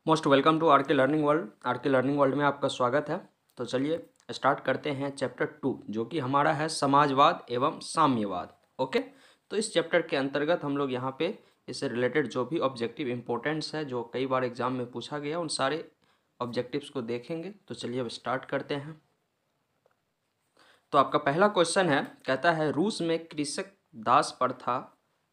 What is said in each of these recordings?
Most welcome to are के learning world. Are के learning world में आपका स्वागत है। तो चलिए स्टार्ट करते हैं चैप्टर 2 जो कि हमारा है समाजवाद एवं साम्यवाद। ओके, तो इस चैप्टर के अंतर्गत हम लोग यहाँ पे इससे रिलेटेड जो भी ऑब्जेक्टिव इंपॉर्टेंट्स है जो कई बार एग्जाम में पूछा गया उन सारे ऑब्जेक्टिव्स को देखेंगे। तो चलिए अब स्टार्ट करते हैं। तो आपका पहला क्वेश्चन है, कहता है रूस में कृषक दास प्रथा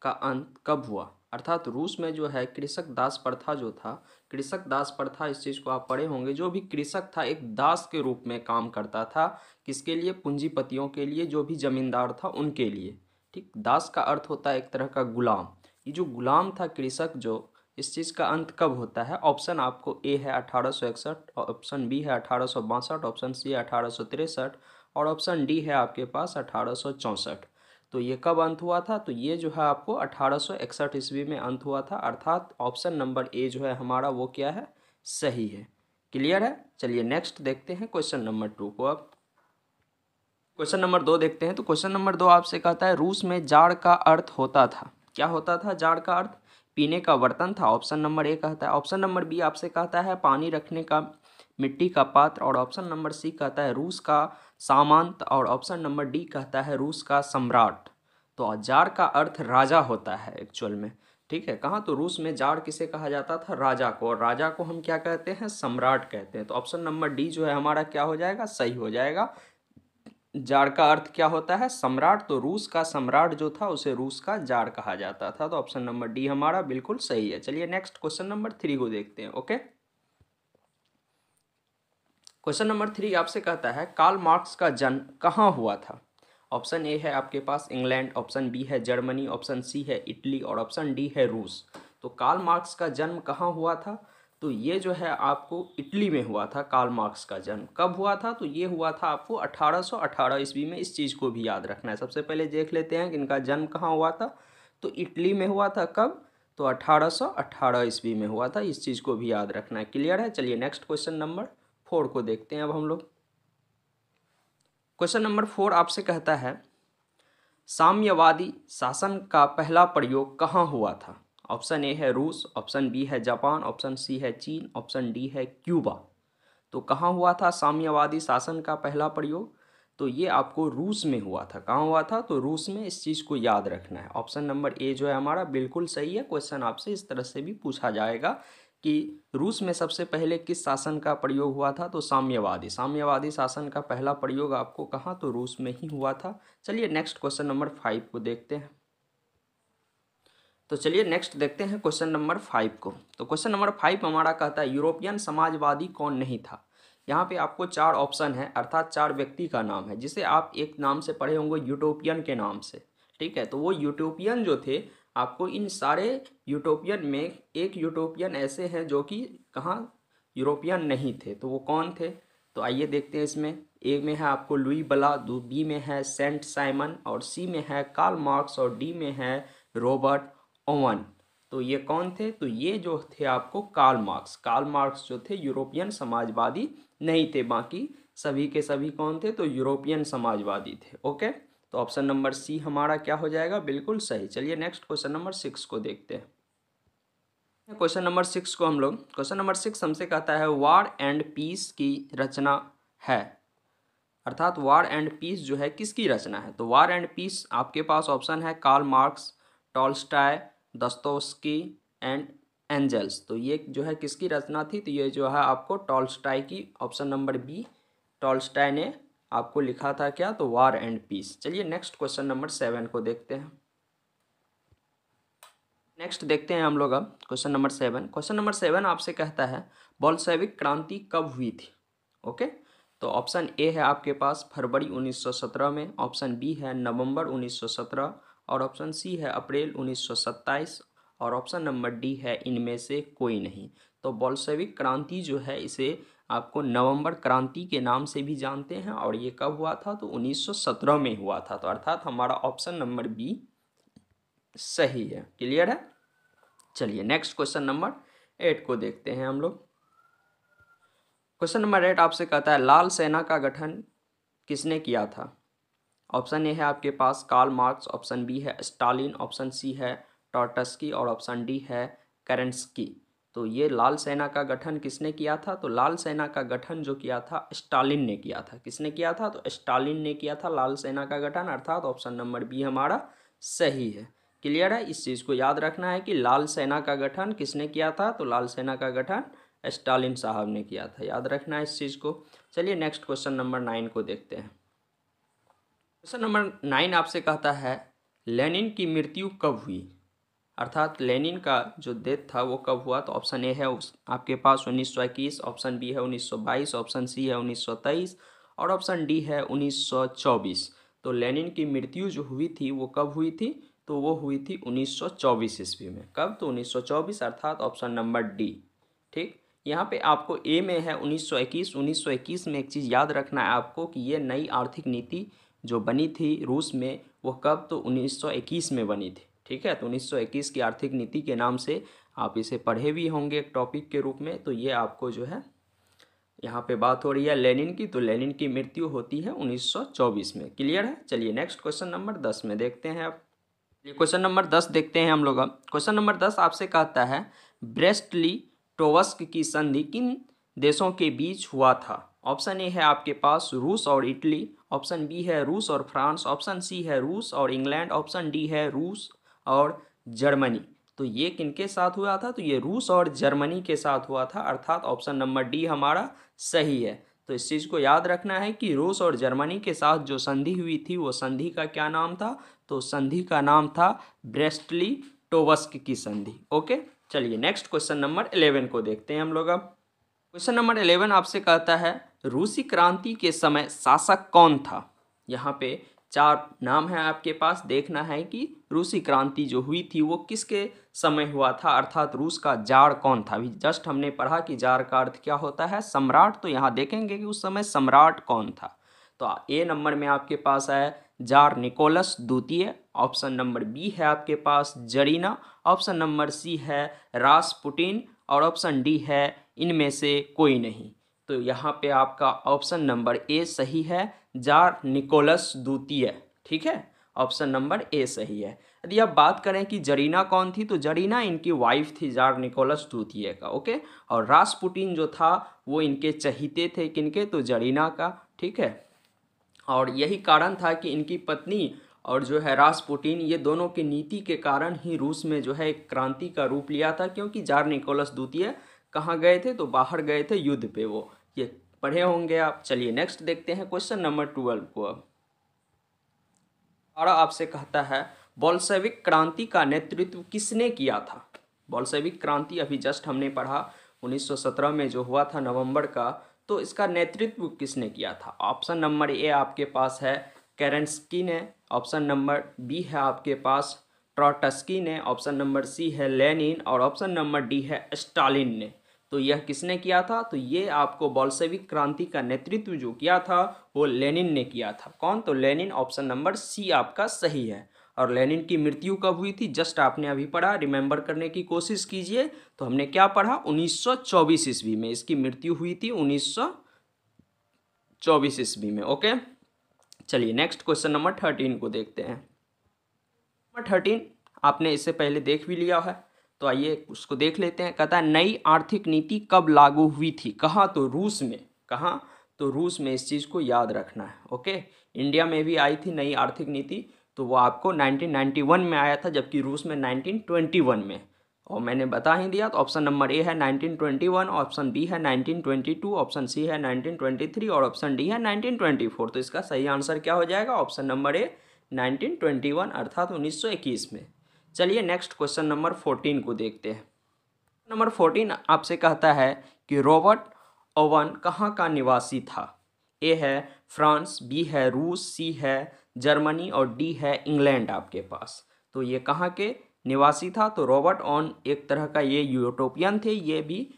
का अंत कब हुआ। अर्थात रूस में जो है कृषक दास प्रथा जो था, कृषक दास प्रथा, इस चीज़ को आप पढ़े होंगे। जो भी कृषक था एक दास के रूप में काम करता था, किसके लिए? पूंजीपतियों के लिए, जो भी जमींदार था उनके लिए। ठीक, दास का अर्थ होता है एक तरह का गुलाम। ये जो गुलाम था कृषक, जो इस चीज़ का अंत कब होता है? ऑप्शन आपको ए है 1861, ऑप्शन बी है 1862, ऑप्शन सी है 1863 और ऑप्शन डी है आपके पास 1864। तो ये कब अंत हुआ था? तो ये जो है आपको 1861 ईस्वी में अंत हुआ था। अर्थात ऑप्शन नंबर ए जो है हमारा वो क्या है? सही है। क्लियर है? चलिए नेक्स्ट देखते हैं क्वेश्चन नंबर 2 को। अब क्वेश्चन नंबर 2 देखते हैं। तो क्वेश्चन नंबर 2 आपसे कहता है रूस में जाड़ का अर्थ होता था। क्या होता था जाड़ का अर्थ? पीने का बर्तन था, ऑप्शन नंबर ए कहता है। ऑप्शन नंबर बी आपसे कहता है पानी रखने का मिट्टी का पात्र और ऑप्शन नंबर सी कहता है रूस का सामंत और ऑप्शन नंबर डी कहता है रूस का सम्राट। तो जार का अर्थ राजा होता है एक्चुअल में। ठीक है, कहाँ? तो रूस में जार किसे कहा जाता था? राजा को। और राजा को हम क्या कहते हैं? सम्राट कहते हैं। तो ऑप्शन नंबर डी जो है हमारा क्या हो जाएगा? सही हो जाएगा। जार का अर्थ क्या होता है? सम्राट। तो रूस का सम्राट जो था उसे रूस का जार कहा जाता था। तो ऑप्शन नंबर डी हमारा बिल्कुल सही है। चलिए नेक्स्ट क्वेश्चन नंबर 3 को देखते हैं। ओके, क्वेश्चन नंबर 3 आपसे कहता है कार्ल मार्क्स का जन्म कहाँ हुआ था। ऑप्शन ए है आपके पास इंग्लैंड, ऑप्शन बी है जर्मनी, ऑप्शन सी है इटली और ऑप्शन डी है रूस। तो कार्ल मार्क्स का जन्म कहाँ हुआ था? तो ये जो है आपको इटली में हुआ था। कार्ल मार्क्स का जन्म कब हुआ था? तो ये हुआ था आपको 1818 ईस्वी में। इस चीज़ को भी याद रखना है। सबसे पहले देख लेते हैं कि इनका जन्म कहाँ हुआ था। तो इटली में हुआ था। कब? तो 1818 ईस्वी में हुआ था। इस चीज़ को भी याद रखना है। क्लियर है? चलिए नेक्स्ट क्वेश्चन नंबर 4 को देखते हैं अब हम लोग। क्वेश्चन नंबर 4 आपसे कहता है साम्यवादी शासन का पहला प्रयोग कहाँ हुआ था। ऑप्शन ए है रूस, ऑप्शन बी है जापान, ऑप्शन सी है चीन, ऑप्शन डी है क्यूबा। तो कहाँ हुआ था साम्यवादी शासन का पहला प्रयोग? तो ये आपको रूस में हुआ था। कहाँ हुआ था? तो रूस में। इस चीज़ को याद रखना है। ऑप्शन नंबर ए जो है हमारा बिल्कुल सही है। क्वेश्चन आपसे इस तरह से भी पूछा जाएगा कि रूस में सबसे पहले किस शासन का प्रयोग हुआ था। तो साम्यवादी, साम्यवादी शासन का पहला प्रयोग आपको कहाँ? तो रूस में ही हुआ था। चलिए नेक्स्ट क्वेश्चन नंबर 5 को देखते हैं। तो चलिए नेक्स्ट देखते हैं क्वेश्चन नंबर 5 को। तो क्वेश्चन नंबर 5 हमारा कहता है यूरोपियन समाजवादी कौन नहीं था। यहाँ पे आपको 4 ऑप्शन है, अर्थात 4 व्यक्ति का नाम है जिसे आप एक नाम से पढ़े होंगे यूटोपियन के नाम से। ठीक है, तो वो यूटोपियन जो थे, आपको इन सारे यूटोपियन में एक यूटोपियन ऐसे हैं जो कि कहाँ? यूरोपियन नहीं थे। तो वो कौन थे? तो आइए देखते हैं। इसमें ए में है आपको लुई बला, बी में है सेंट साइमन और सी में है कार्ल मार्क्स और डी में है रॉबर्ट ओवन। तो ये कौन थे? तो ये जो थे आपको कार्ल मार्क्स। कार्ल मार्क्स जो थे यूरोपियन समाजवादी नहीं थे, बाकी सभी के सभी कौन थे? तो यूरोपियन समाजवादी थे। ओके, तो ऑप्शन नंबर सी हमारा क्या हो जाएगा? बिल्कुल सही। चलिए नेक्स्ट क्वेश्चन नंबर 6 को देखते हैं। क्वेश्चन नंबर 6 को हम लोग, क्वेश्चन नंबर 6 हमसे कहता है वार एंड पीस की रचना है। अर्थात वार एंड पीस जो है किसकी रचना है? तो वार एंड पीस आपके पास ऑप्शन है Karl Marx, Tolstoy, Dostoevsky and Engels. तो ये जो है किसकी रचना थी? तो ये जो है आपको टॉल्स्टॉय की, ऑप्शन नंबर बी, टॉल्स्टॉय ने आपको लिखा था क्या? तो वार एंड पीस। चलिए नेक्स्ट क्वेश्चन नंबर 7 को देखते हैं। नेक्स्ट देखते हैं हम लोग अब क्वेश्चन नंबर 7। क्वेश्चन नंबर 7 आपसे कहता है बोल्शेविक क्रांति कब हुई थी। ओके, तो ऑप्शन ए है आपके पास फरवरी 1917 में, ऑप्शन बी है नवंबर 1917 और ऑप्शन सी है अप्रैल 1927 और ऑप्शन नंबर डी है इनमें से कोई नहीं। तो बोल्शेविक क्रांति जो है इसे आपको नवंबर क्रांति के नाम से भी जानते हैं और ये कब हुआ था? तो 1917 में हुआ था। तो अर्थात हमारा ऑप्शन नंबर बी सही है। क्लियर है? चलिए नेक्स्ट क्वेश्चन नंबर 8 को देखते हैं हम लोग। क्वेश्चन नंबर 8 आपसे कहता है लाल सेना का गठन किसने किया था। ऑप्शन ए है आपके पास कार्ल मार्क्स, ऑप्शन बी है स्टालिन, ऑप्शन सी है टॉर्टस्की और ऑप्शन डी है केरेंस्की। तो ये लाल सेना का गठन किसने किया था? तो लाल सेना का गठन जो किया था स्टालिन ने किया था। किसने किया था? तो स्टालिन ने किया था लाल सेना का गठन, अर्थात ऑप्शन नंबर बी हमारा सही है। क्लियर है? इस चीज़ को याद रखना है कि लाल सेना का गठन किसने किया था? तो लाल सेना का गठन स्टालिन साहब ने किया था। याद रखना है इस चीज़ को। चलिए नेक्स्ट क्वेश्चन नंबर 9 को देखते हैं। क्वेश्चन नंबर 9 आपसे कहता है लेनिन की मृत्यु कब हुई? अर्थात लेनिन का जो डेथ था वो कब हुआ? तो ऑप्शन ए है आपके पास 1921, ऑप्शन बी है 1922, ऑप्शन सी है 1923 और ऑप्शन डी है 1924। तो लेनिन की मृत्यु जो हुई थी वो कब हुई थी? तो वो हुई थी 1924 ईस्वी में। कब? तो 1924, अर्थात ऑप्शन नंबर डी। ठीक, यहाँ पे आपको ए में है 1921। 1921 में एक चीज़ याद रखना है आपको कि ये नई आर्थिक नीति जो बनी थी रूस में वो कब? तो 1921 में बनी थी। ठीक है, तो 1921 की आर्थिक नीति के नाम से आप इसे पढ़े भी होंगे एक टॉपिक के रूप में। तो ये आपको जो है यहाँ पे बात हो रही है लेनिन की, तो लेनिन की मृत्यु होती है 1924 में। क्लियर है? चलिए नेक्स्ट क्वेश्चन नंबर 10 में देखते हैं आप। ये क्वेश्चन नंबर 10 देखते हैं हम लोग। अब क्वेश्चन नंबर 10 आपसे कहता है ब्रेस्ट लिटोवस्क की संधि किन देशों के बीच हुआ था? ऑप्शन ए है आपके पास रूस और इटली, ऑप्शन बी है रूस और फ्रांस, ऑप्शन सी है रूस और इंग्लैंड, ऑप्शन डी है रूस और जर्मनी। तो ये किनके साथ हुआ था? तो ये रूस और जर्मनी के साथ हुआ था, अर्थात ऑप्शन नंबर डी हमारा सही है। तो इस चीज़ को याद रखना है कि रूस और जर्मनी के साथ जो संधि हुई थी वो संधि का क्या नाम था? तो संधि का नाम था ब्रेस्ट लिटोवस्क की संधि। ओके, चलिए नेक्स्ट क्वेश्चन नंबर 11 को देखते हैं हम लोग। अब क्वेश्चन नंबर 11 आपसे कहता है रूसी क्रांति के समय शासक कौन था? यहाँ पे 4 नाम है आपके पास। देखना है कि रूसी क्रांति जो हुई थी वो किसके समय हुआ था, अर्थात रूस का जार कौन था। अभी जस्ट हमने पढ़ा कि जार का अर्थ क्या होता है? सम्राट। तो यहाँ देखेंगे कि उस समय सम्राट कौन था। तो ए नंबर में आपके पास है जार निकोलस द्वितीय, ऑप्शन नंबर बी है आपके पास जरीना, ऑप्शन नंबर सी है रासपुटिन और ऑप्शन डी है इनमें से कोई नहीं। तो यहाँ पे आपका ऑप्शन नंबर ए सही है, जार निकोलस द्वितीय। ठीक है, ऑप्शन नंबर ए सही है। यदि आप बात करें कि जरीना कौन थी, तो जरीना इनकी वाइफ थी जार निकोलस द्वितीय का। ओके, और रासपुटिन जो था वो इनके चहीते थे, किनके? तो जरीना का। ठीक है, और यही कारण था कि इनकी पत्नी और जो है रासपुटिन, ये दोनों की नीति के कारण ही रूस में जो है एक क्रांति का रूप लिया था। क्योंकि जार निकोलस द्वितीय कहाँ गए थे? तो बाहर गए थे युद्ध पे। वो ये पढ़े होंगे आप। चलिए नेक्स्ट देखते हैं क्वेश्चन नंबर 12 को। अब और आपसे कहता है बोल्शेविक क्रांति का नेतृत्व किसने किया था? बोल्शेविक क्रांति अभी जस्ट हमने पढ़ा 1917 में जो हुआ था नवंबर का। तो इसका नेतृत्व किसने किया था? ऑप्शन नंबर ए आपके पास है केरेंस्की ने, ऑप्शन नंबर बी है आपके पास ट्रॉटस्की ने, ऑप्शन नंबर सी है लेनिन और ऑप्शन नंबर डी है स्टालिन ने। तो यह किसने किया था? तो ये आपको बोल्शेविक क्रांति का नेतृत्व जो किया था वो लेनिन ने किया था। कौन? तो लेनिन, ऑप्शन नंबर सी आपका सही है। और लेनिन की मृत्यु कब हुई थी? जस्ट आपने अभी पढ़ा, रिमेंबर करने की कोशिश कीजिए। तो हमने क्या पढ़ा? 1924 ईस्वी में इसकी मृत्यु हुई थी, 1924 ईस्वी में। ओके, चलिए नेक्स्ट क्वेश्चन नंबर 13 को देखते हैं। नंबर 13 आपने इससे पहले देख भी लिया है, तो आइए उसको देख लेते हैं। कहता है नई आर्थिक नीति कब लागू हुई थी? कहाँ? तो रूस में। कहाँ? तो रूस में। इस चीज़ को याद रखना है। ओके, इंडिया में भी आई थी नई आर्थिक नीति, तो वो आपको 1991 में आया था, जबकि रूस में 1921 में। और मैंने बता ही दिया। तो ऑप्शन नंबर ए है 1921, ऑप्शन बी है 1922, ऑप्शन सी है 1923 और ऑप्शन डी है 1924। तो इसका सही आंसर क्या हो जाएगा? ऑप्शन नंबर ए 1921, अर्थात 1921 में। चलिए नेक्स्ट क्वेश्चन नंबर 14 को देखते हैं। नंबर 14 आपसे कहता है कि रॉबर्ट ओवन कहाँ का निवासी था? ए है फ्रांस, बी है रूस, सी है जर्मनी और डी है इंग्लैंड आपके पास। तो ये कहाँ के निवासी था? तो रॉबर्ट ओवन एक तरह का ये यूरोपियन थे ये भी।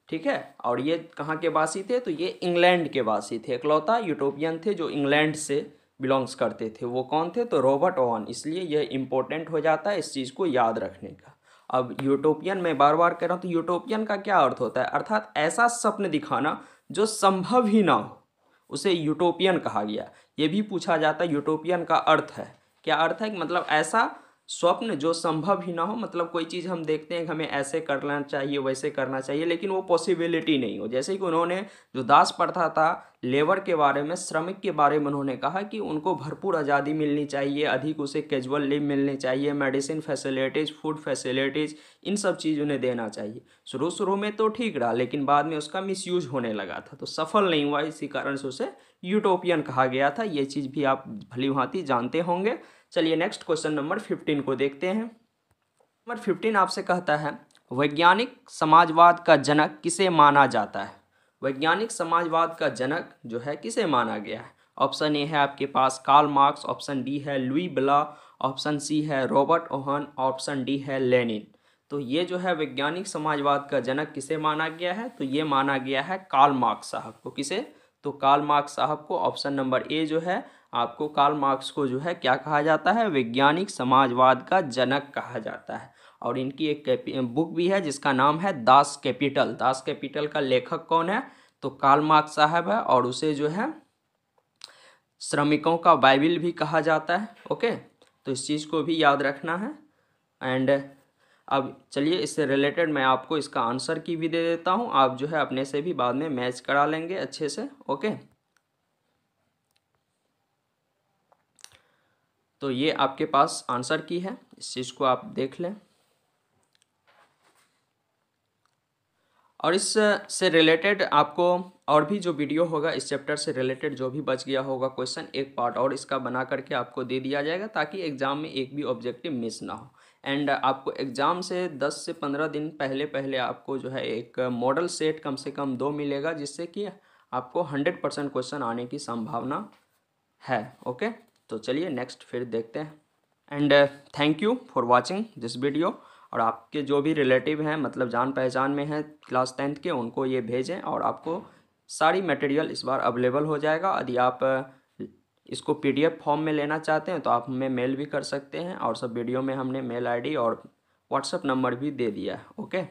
ठीक है, और ये कहाँ के वासी थे? तो ये इंग्लैंड के वासी थे। इकलौता यूरोपियन थे जो इंग्लैंड से बिलोंग्स करते थे। वो कौन थे? तो रॉबर्ट ओवन। इसलिए यह इंपॉर्टेंट हो जाता है इस चीज़ को याद रखने का। अब यूटोपियन मैं बार बार कह रहा हूँ, तो यूटोपियन का क्या अर्थ होता है? अर्थात ऐसा स्वप्न दिखाना जो संभव ही ना हो, उसे यूटोपियन कहा गया। ये भी पूछा जाता है यूटोपियन का अर्थ है क्या? अर्थ है कि मतलब ऐसा स्वप्न जो संभव ही ना हो, मतलब कोई चीज़ हम देखते हैं कि हमें ऐसे करना चाहिए वैसे करना चाहिए, लेकिन वो पॉसिबिलिटी नहीं हो। जैसे कि उन्होंने जो दास प्रथा था, लेबर के बारे में, श्रमिक के बारे में उन्होंने कहा कि उनको भरपूर आज़ादी मिलनी चाहिए, अधिक उसे कैजुअल लीव मिलनी चाहिए, मेडिसिन फैसिलिटीज़, फूड फैसिलिटीज़, इन सब चीज़ उन्हें देना चाहिए। शुरू शुरू में तो ठीक रहा, लेकिन बाद में उसका मिसयूज होने लगा था, तो सफल नहीं हुआ। इसी कारण से उसे यूटोपियन कहा गया था। ये चीज़ भी आप भली भांति जानते होंगे। चलिए नेक्स्ट क्वेश्चन नंबर 15 को देखते हैं। नंबर 15 आपसे कहता है, वैज्ञानिक समाजवाद का जनक किसे माना जाता है? वैज्ञानिक समाजवाद का जनक जो है किसे माना गया है? ऑप्शन ए है आपके पास कार्ल मार्क्स, ऑप्शन बी है लुई ब्ला, ऑप्शन सी है रॉबर्ट ओहन, ऑप्शन डी है लेनिन। तो ये जो है वैज्ञानिक समाजवाद का जनक किसे माना गया है? तो ये माना गया है कार्ल मार्क्स साहब को। किसे? तो कार्ल मार्क्स साहब को। ऑप्शन नंबर ए जो है आपको, कार्ल मार्क्स को जो है क्या कहा जाता है? वैज्ञानिक समाजवाद का जनक कहा जाता है। और इनकी एक बुक भी है जिसका नाम है दास कैपिटल। दास कैपिटल का लेखक कौन है? तो कार्ल मार्क्स साहब है, और उसे जो है श्रमिकों का बाइबिल भी कहा जाता है। ओके, तो इस चीज़ को भी याद रखना है। एंड अब चलिए इससे रिलेटेड मैं आपको इसका आंसर की भी दे देता हूँ, आप जो है अपने से भी बाद में मैच करा लेंगे अच्छे से। ओके, तो ये आपके पास आंसर की है, इस चीज़ को आप देख लें। और इस से रिलेटेड आपको और भी जो वीडियो होगा इस चैप्टर से रिलेटेड, जो भी बच गया होगा क्वेश्चन, एक पार्ट और इसका बना करके आपको दे दिया जाएगा, ताकि एग्ज़ाम में एक भी ऑब्जेक्टिव मिस ना हो। एंड आपको एग्ज़ाम से 10 से 15 दिन पहले पहले आपको जो है एक मॉडल सेट कम से कम 2 मिलेगा, जिससे कि आपको 100% क्वेश्चन आने की संभावना है। ओके, तो चलिए नेक्स्ट फिर देखते हैं। And thank you for watching this video. और आपके जो भी रिलेटिव हैं, मतलब जान पहचान में हैं क्लास 10th के, उनको ये भेजें, और आपको सारी मटेरियल इस बार अवेलेबल हो जाएगा। यदि आप इसको PDF फॉर्म में लेना चाहते हैं तो आप हमें मेल भी कर सकते हैं, और सब वीडियो में हमने मेल ID और WhatsApp नंबर भी दे दिया है। ओके।